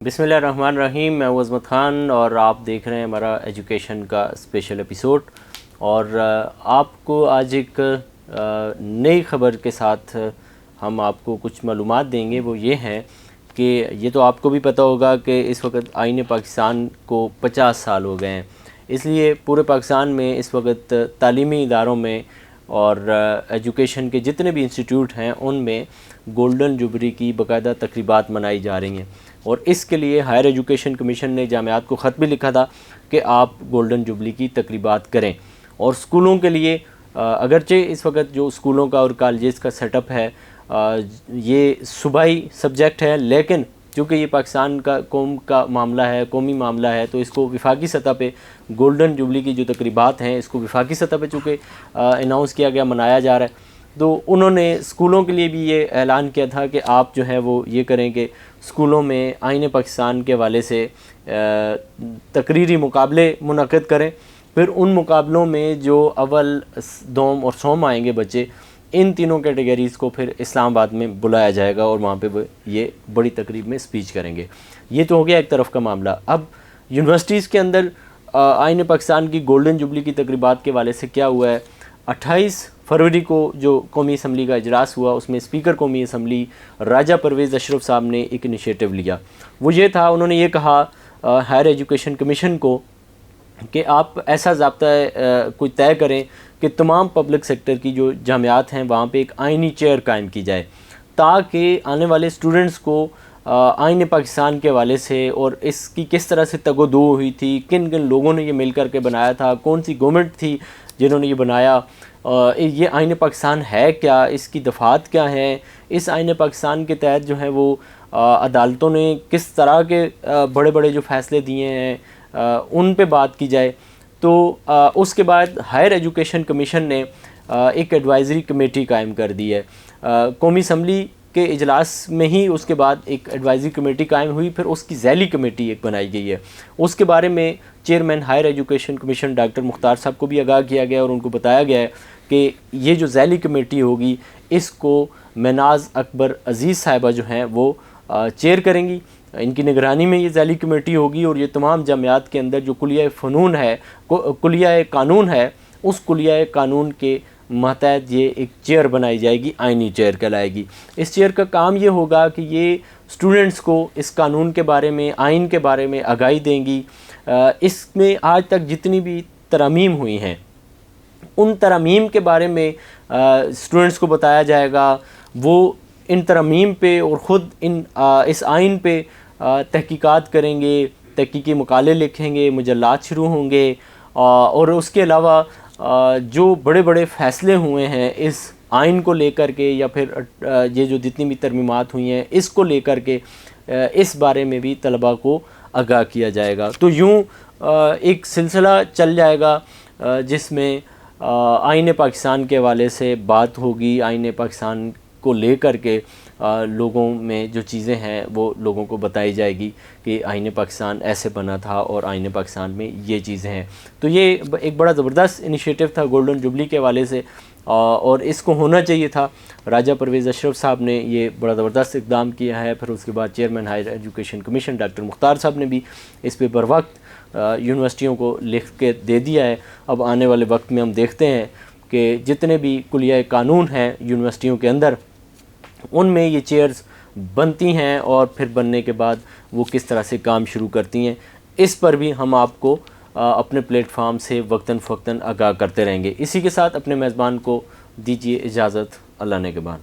बिस्मिल्लाहिर्रहमानिर्रहीम। मैं हूं अज़मत ख़ान और आप देख रहे हैं हमारा एजुकेशन का स्पेशल एपिसोड। और आपको आज एक नई ख़बर के साथ हम आपको कुछ मालूमात देंगे। वो ये हैं कि ये तो आपको भी पता होगा कि इस वक्त आईन पाकिस्तान को 50 साल हो गए हैं, इसलिए पूरे पाकिस्तान में इस वक्त तालीमी इदारों में और एजुकेशन के जितने भी इंस्टीट्यूट हैं उनमें गोल्डन जुबली की बाकायदा तकरीबात मनाई जा रही हैं। और इसके लिए हायर एजुकेशन कमीशन ने जामियात को ख़त भी लिखा था कि आप गोल्डन जुबली की तकरीबात करें। और स्कूलों के लिए अगरचे इस वक्त जो स्कूलों का और कॉलेजेस का सेटअप है ये सूबाई सब्जेक्ट है, लेकिन चूँकि ये पाकिस्तान का कौम का मामला है, कौमी मामला है, तो इसको वफाकी सतह पे गोल्डन जुबली की जो तकरीबात हैं इसको वफाकी सतह पे चूँकि अनाउंस किया गया, मनाया जा रहा है। तो उन्होंने स्कूलों के लिए भी ये ऐलान किया था कि आप जो है वो ये करें कि स्कूलों में आईन पाकिस्तान के हवाले से तकरीरी मुकाबले मुनक़िद करें। फिर उन मुकाबलों में जो अव्वल, दोम और सोम आएंगे बच्चे, इन तीनों कैटेगरीज़ को फिर इस्लामाबाद में बुलाया जाएगा और वहाँ पे वो ये बड़ी तकरीब में स्पीच करेंगे। ये तो हो गया एक तरफ का मामला। अब यूनिवर्सिटीज़ के अंदर आईन पाकिस्तान की गोल्डन जुबली की तकरीबात के हवाले से क्या हुआ है। 28 फरवरी को जो कौमी असम्बली का इजलास हुआ उसमें स्पीकर कौमी असम्बली राजा परवेज़ अशरफ साहब ने एक इनिशिएटिव लिया। वो ये था, उन्होंने ये कहा हायर एजुकेशन कमीशन को कि आप ऐसा ज़ाब्ता कोई तय करें कि तमाम पब्लिक सेक्टर की जो जामियात हैं वहाँ पे एक आइनी चेयर कायम की जाए, ताकि आने वाले स्टूडेंट्स को आईन पाकिस्तान के हवाले से और इसकी किस तरह से तगोदो हुई थी, किन किन लोगों ने ये मिल कर के बनाया था, कौन सी गवर्नमेंट थी जिन्होंने ये बनाया, ये आईन पाकिस्तान है क्या, इसकी दफ़ात क्या हैं, इस आईन पाकिस्तान के तहत जो है वो अदालतों ने किस तरह के बड़े बड़े जो फ़ैसले दिए हैं उन पे बात की जाए। तो उसके बाद हायर एजुकेशन कमीशन ने एक एडवाइज़री कमेटी कायम कर दी है। कौमी असम्बली के इजलास में ही उसके बाद एक एडवाइज़री कमेटी कायम हुई, फिर उसकी ज़ैली कमेटी एक बनाई गई है। उसके बारे में chairman Higher Education Commission doctor Mukhtar साहब को भी आगाह किया गया और उनको बताया गया है कि ये जो ज़ैली कमेटी होगी इसको मनाज़ अकबर अज़ीज़ साहिबा जो हैं वो चेयर करेंगी। इनकी निगरानी में ये ज़ैली कमेटी होगी और ये तमाम जामियात के अंदर जो कुलिया फ़नून है, कुलिया कानून है, उस कुलिया कानून के मातहत ये एक चेयर बनाई जाएगी, आइनी चेयर कहलाएगी। इस चेयर का काम ये होगा कि ये स्टूडेंट्स को इस कानून के बारे में, आइन के बारे में आगाही देंगी। इसमें आज तक जितनी भी तरमीम हुई हैं उन तरमीम के बारे में स्टूडेंट्स को बताया जाएगा। वो इन तरमीम पे और ख़ुद इस आइन पे तहकीकात करेंगे, तहकीकी मकाले लिखेंगे, मुजल्लात शुरू होंगे। और उसके अलावा जो बड़े बड़े फ़ैसले हुए हैं इस आइन को लेकर के या फिर ये जो जितनी भी तरमीमात हुई हैं इसको लेकर के इस बारे में भी तलबा को आगाह किया जाएगा। तो यूँ एक सिलसिला चल जाएगा जिसमें आईन पाकिस्तान के हवाले से बात होगी, आईन पाकिस्तान को लेकर के लोगों में जो चीज़ें हैं वो लोगों को बताई जाएगी कि आईन पाकिस्तान ऐसे बना था और आईन पाकिस्तान में ये चीज़ें हैं। तो ये एक बड़ा ज़बरदस्त इनिशिएटिव था गोल्डन जुबली के हवाले से और इसको होना चाहिए था। राजा परवेज़ अशरफ साहब ने ये बड़ा ज़बरदस्त इक़दाम किया है। फिर उसके बाद chairman Higher Education Commission doctor Mukhtar साहब ने भी इस पर बर वक्त यूनिवर्सिटियों को लिख के दे दिया है। अब आने वाले वक्त में हम देखते हैं कि जितने भी कुलिया कानून हैं यूनिवर्सिटियों के अंदर उनमें ये चेयर्स बनती हैं और फिर बनने के बाद वो किस तरह से काम शुरू करती हैं, इस पर भी हम आपको अपने प्लेटफार्म से वक्तन फ़वक्तन आगाह करते रहेंगे। इसी के साथ अपने मेज़बान को दीजिए इजाज़त। अल्लाह ने के बाद।